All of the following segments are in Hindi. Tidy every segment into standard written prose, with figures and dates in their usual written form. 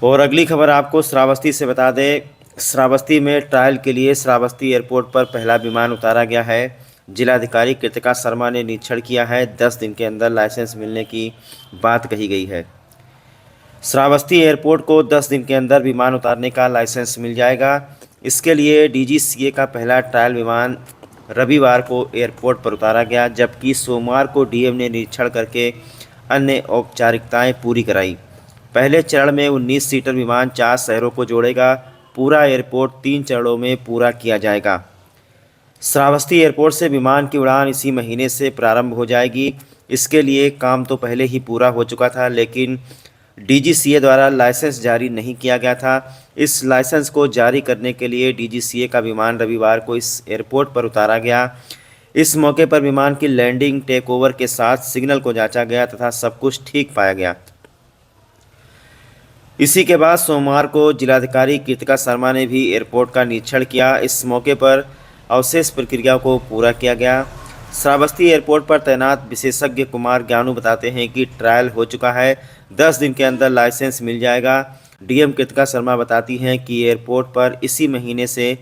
और अगली खबर आपको श्रावस्ती से बता दें। श्रावस्ती में ट्रायल के लिए श्रावस्ती एयरपोर्ट पर पहला विमान उतारा गया है। जिलाधिकारी कृतिका शर्मा ने निरीक्षण किया है। 10 दिन के अंदर लाइसेंस मिलने की बात कही गई है। श्रावस्ती एयरपोर्ट को 10 दिन के अंदर विमान उतारने का लाइसेंस मिल जाएगा। इसके लिए डीजीसीए का पहला ट्रायल विमान रविवार को एयरपोर्ट पर उतारा गया, जबकि सोमवार को डीएम ने निरीक्षण करके अन्य औपचारिकताएं पूरी कराई। पहले चरण में 19 सीटर विमान 4 शहरों को जोड़ेगा। पूरा एयरपोर्ट 3 चरणों में पूरा किया जाएगा। श्रावस्ती एयरपोर्ट से विमान की उड़ान इसी महीने से प्रारंभ हो जाएगी। इसके लिए काम तो पहले ही पूरा हो चुका था, लेकिन डीजीसीए द्वारा लाइसेंस जारी नहीं किया गया था। इस लाइसेंस को जारी करने के लिए डीजीसीए का विमान रविवार को इस एयरपोर्ट पर उतारा गया। इस मौके पर विमान की लैंडिंग, टेक ओवर के साथ सिग्नल को जांचा गया तथा सब कुछ ठीक पाया गया। इसी के बाद सोमवार को जिलाधिकारी कृतिका शर्मा ने भी एयरपोर्ट का निरीक्षण किया। इस मौके पर अवशेष प्रक्रिया को पूरा किया गया। श्रावस्ती एयरपोर्ट पर तैनात विशेषज्ञ कुमार ज्ञानू बताते हैं कि ट्रायल हो चुका है। 10 दिन के अंदर लाइसेंस मिल जाएगा। डीएम कृतिका शर्मा बताती हैं कि एयरपोर्ट पर इसी महीने से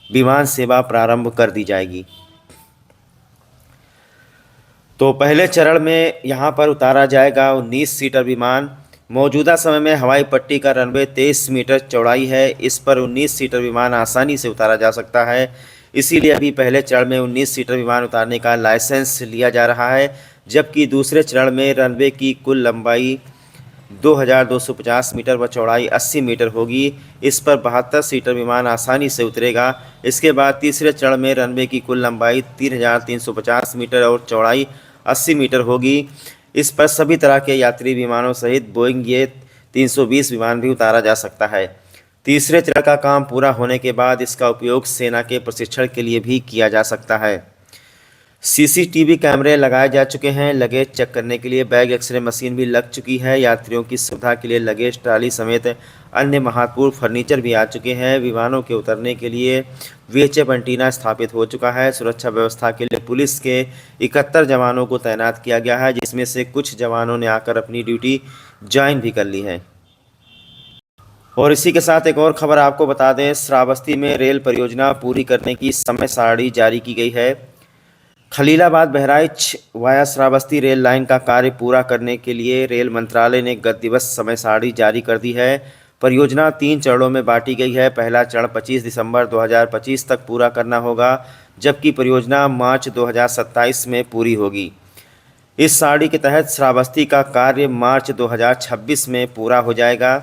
विमान सेवा प्रारंभ कर दी जाएगी। तो पहले चरण में यहाँ पर उतारा जाएगा 19 सीटर विमान। मौजूदा समय में हवाई पट्टी का रनवे 23 मीटर चौड़ाई है। इस पर 19 सीटर विमान आसानी से उतारा जा सकता है। इसीलिए अभी पहले चरण में 19 सीटर विमान उतारने का लाइसेंस लिया जा रहा है, जबकि दूसरे चरण में रनवे की कुल लंबाई 2250 मीटर व चौड़ाई 80 मीटर होगी। इस पर 72 सीटर विमान आसानी से उतरेगा। इसके बाद तीसरे चरण में रनवे की कुल लंबाई 3350 मीटर और चौड़ाई 80 मीटर होगी। इस पर सभी तरह के यात्री विमानों सहित बोइंग ये 320 विमान भी उतारा जा सकता है। तीसरे चरण का काम पूरा होने के बाद इसका उपयोग सेना के प्रशिक्षण के लिए भी किया जा सकता है। सीसीटीवी कैमरे लगाए जा चुके हैं। लगेज चेक करने के लिए बैग एक्सरे मशीन भी लग चुकी है। यात्रियों की सुविधा के लिए लगेज ट्राली समेत अन्य महत्वपूर्ण फर्नीचर भी आ चुके हैं। विमानों के उतरने के लिए वीएचएफ एंटीना स्थापित हो चुका है। सुरक्षा व्यवस्था के लिए पुलिस के 71 जवानों को तैनात किया गया है, जिसमें से कुछ जवानों ने आकर अपनी ड्यूटी ज्वाइन भी कर ली है। और इसी के साथ एक और खबर आपको बता दें, श्रावस्ती में रेल परियोजना पूरी करने की समय सारणी जारी की गई है। Khalilabad Bahraich via Shravasti rail line का कार्य पूरा करने के लिए रेल मंत्रालय ने गत दिवस समय सारणी जारी कर दी है। परियोजना 3 चरणों में बांटी गई है। पहला चरण 25 दिसंबर 2025 तक पूरा करना होगा, जबकि परियोजना मार्च 2027 में पूरी होगी। इस सारणी के तहत श्रावस्ती का कार्य मार्च 2026 में पूरा हो जाएगा।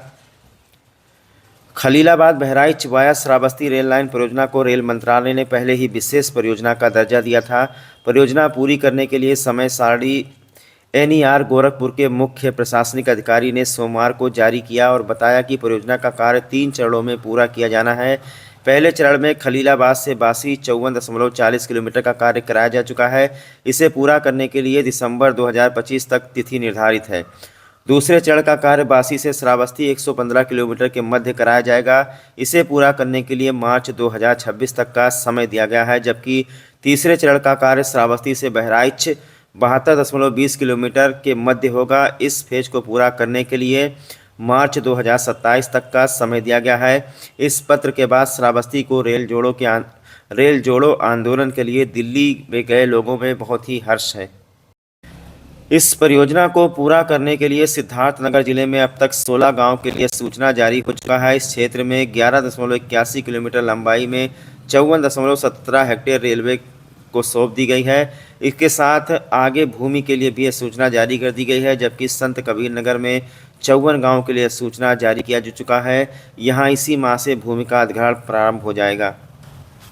Khalilabad Bahraich via Shravasti rail line परियोजना को रेल मंत्रालय ने पहले ही विशेष परियोजना का दर्जा दिया था। परियोजना पूरी करने के लिए समय सारणी एनईआर गोरखपुर के मुख्य प्रशासनिक अधिकारी ने सोमवार को जारी किया और बताया कि परियोजना का कार्य 3 चरणों में पूरा किया जाना है। पहले चरण में खलीलाबाद से बासी 54.40 किलोमीटर का कार्य कराया जा चुका है। इसे पूरा करने के लिए दिसंबर 2025 तक तिथि निर्धारित है। दूसरे चरण का कार्य बासी से श्रावस्ती 115 किलोमीटर के मध्य कराया जाएगा। इसे पूरा करने के लिए मार्च 2026 तक का समय दिया गया है, जबकि तीसरे चरण का कार्य श्रावस्ती से बहराइच 72.20 किलोमीटर के मध्य होगा। इस फेज को पूरा करने के लिए मार्च 2027 तक का समय दिया गया है। इस पत्र के बाद श्रावस्ती को रेल जोड़ो आंदोलन के लिए दिल्ली में गए लोगों में बहुत ही हर्ष है। इस परियोजना को पूरा करने के लिए सिद्धार्थनगर जिले में अब तक 16 गांव के लिए सूचना जारी हो चुका है। इस क्षेत्र में 11.81 किलोमीटर लंबाई में 54.17 हेक्टेयर रेलवे को सौंप दी गई है। इसके साथ आगे भूमि के लिए भी सूचना जारी कर दी गई है, जबकि संत कबीर नगर में 54 गाँव के लिए सूचना जारी किया जा चुका है। यहाँ इसी माह से भूमि का अधिग्रहण प्रारंभ हो जाएगा।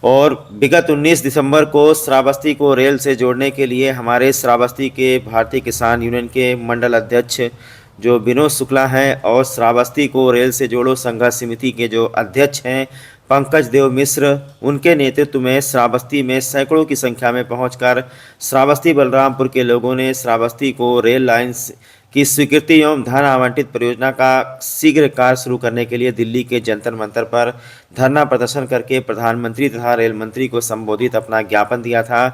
और विगत 19 दिसंबर को श्रावस्ती को रेल से जोड़ने के लिए हमारे श्रावस्ती के भारतीय किसान यूनियन के मंडल अध्यक्ष जो विनोद शुक्ला हैं और श्रावस्ती को रेल से जोड़ो संघर्ष समिति के जो अध्यक्ष हैं पंकज देव मिश्र, उनके नेतृत्व में श्रावस्ती में सैकड़ों की संख्या में पहुंचकर श्रावस्ती बलरामपुर के लोगों ने श्रावस्ती को रेल लाइन की स्वीकृति एवं धन आवंटित परियोजना का शीघ्र कार्य शुरू करने के लिए दिल्ली के जंतर मंतर पर धरना प्रदर्शन करके प्रधानमंत्री तथा रेल मंत्री को संबोधित अपना ज्ञापन दिया था।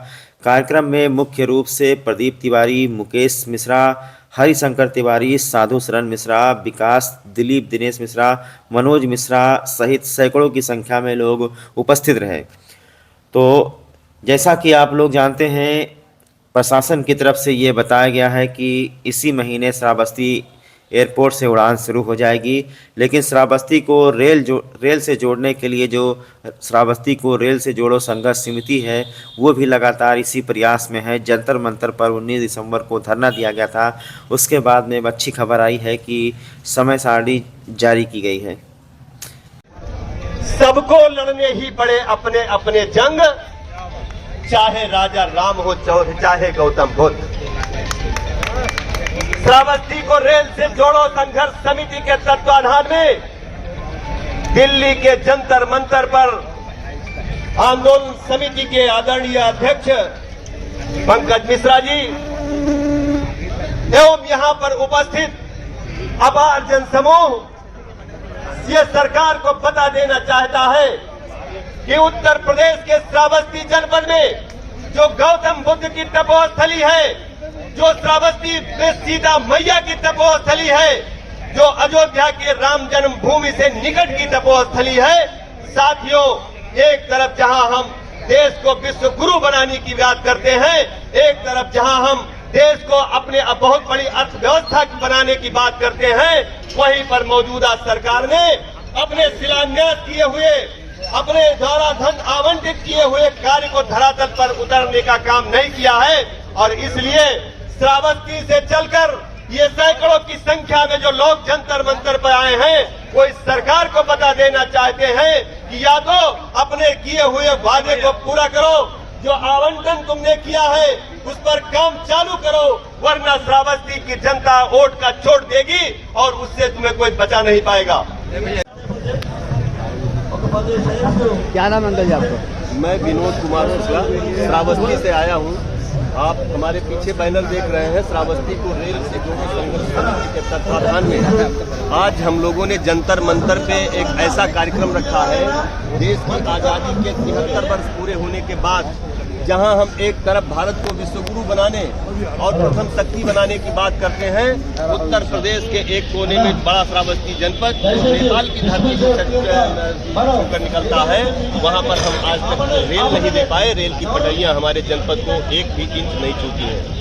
कार्यक्रम में मुख्य रूप से प्रदीप तिवारी, मुकेश मिश्रा, हरिशंकर तिवारी, साधु शरण मिश्रा, विकास, दिलीप दिनेश मिश्रा, मनोज मिश्रा सहित सैकड़ों की संख्या में लोग उपस्थित रहे। तो जैसा कि आप लोग जानते हैं, प्रशासन की तरफ से ये बताया गया है कि इसी महीने श्रावस्ती एयरपोर्ट से उड़ान शुरू हो जाएगी, लेकिन श्रावस्ती को रेल से जोड़ने के लिए जो श्रावस्ती को रेल से जोड़ो संघर्ष समिति है वो भी लगातार इसी प्रयास में है। जंतर मंतर पर 19 दिसंबर को धरना दिया गया था। उसके बाद में अच्छी खबर आई है कि समय सारणी जारी की गई है। सबको लड़ने ही पड़े अपने अपने जंग, चाहे राजा राम हो चाहे गौतम बुद्ध। श्रावस्ती को रेल से जोड़ो संघर्ष समिति के तत्वाधान में दिल्ली के जंतर मंतर पर आंदोलन समिति के आदरणीय अध्यक्ष पंकज मिश्रा जी एवं यहां पर उपस्थित अपार जनसमूह ये सरकार को बता देना चाहता है कि उत्तर प्रदेश के श्रावस्ती जनपद में जो गौतम बुद्ध की तपोस्थली है, जो श्रावस्ती में सीता मैया की तपोस्थली है, जो अयोध्या के राम जन्मभूमि से निकट की तपोस्थली है। साथियों, एक तरफ जहां हम देश को विश्व गुरु बनाने की बात करते हैं, एक तरफ जहां हम देश को अपने बहुत बड़ी अर्थव्यवस्था बनाने की बात करते हैं, वहीं पर मौजूदा सरकार ने अपने शिलान्यास किए हुए, अपने द्वारा धन आवंटित किए हुए कार्य को धरातल पर उतारने का काम नहीं किया है। और इसलिए श्रावस्ती से चलकर ये सैकड़ों की संख्या में जो लोग जंतर मंतर पर आए हैं, वो इस सरकार को बता देना चाहते हैं कि या तो अपने किए हुए वादे को पूरा करो, जो आवंटन तुमने किया है उस पर काम चालू करो, वरना श्रावस्ती की जनता वोट का चोट देगी और उससे तुम्हें कोई बचा नहीं पाएगा। क्या नाम है अंकल जी आपका? मैं विनोद कुमार मिश्रा श्रावस्ती से आया हूँ। आप हमारे पीछे बैनर देख रहे हैं। श्रावस्ती को रेल से जोड़ो संघर्ष समिति के तत्वाधान में आज हम लोगों ने जंतर मंतर पे एक ऐसा कार्यक्रम रखा है। देश की आज़ादी के 73 वर्ष पूरे होने के बाद जहां हम एक तरफ भारत को विश्वगुरु बनाने और प्रथम शक्ति बनाने की बात करते हैं, उत्तर प्रदेश के एक कोने में बड़ा श्रावस्ती जनपद नेपाल की धरती से होकर निकलता है, वहां पर हम आज तक रेल नहीं दे पाए। रेल की पटरियां हमारे जनपद को एक भी इंच नहीं छूती है।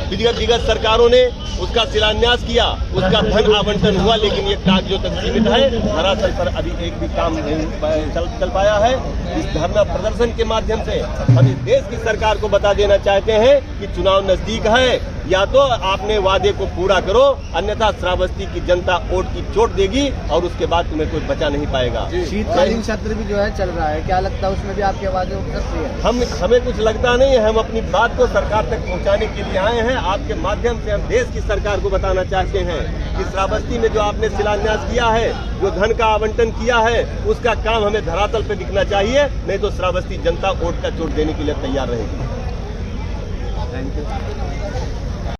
विगत सरकारों ने उसका शिलान्यास किया, उसका धन आवंटन हुआ, लेकिन ये कागजों तक सीमित है। धरातल पर अभी एक भी काम नहीं चल पाया है। इस धरना प्रदर्शन के माध्यम से हम इस देश की सरकार को बता देना चाहते हैं कि चुनाव नजदीक है, या तो आपने वादे को पूरा करो, अन्यथा श्रावस्ती की जनता वोट की चोट देगी और उसके बाद तुम्हें कोई बचा नहीं पाएगा। शीतकालीन सत्र भी जो है चल रहा है, क्या लगता है उसमें भी आपके वादे उठ सकती है? हमें कुछ लगता नहीं है। हम अपनी बात को सरकार तक पहुंचाने के लिए आए हैं। आपके माध्यम से हम देश की सरकार को बताना चाहते हैं कि श्रावस्ती में जो आपने शिलान्यास किया है, जो धन का आवंटन किया है, उसका काम हमें धरातल पे दिखना चाहिए, नहीं तो श्रावस्ती जनता वोट का चोट देने के लिए तैयार रहेगी। Thank you.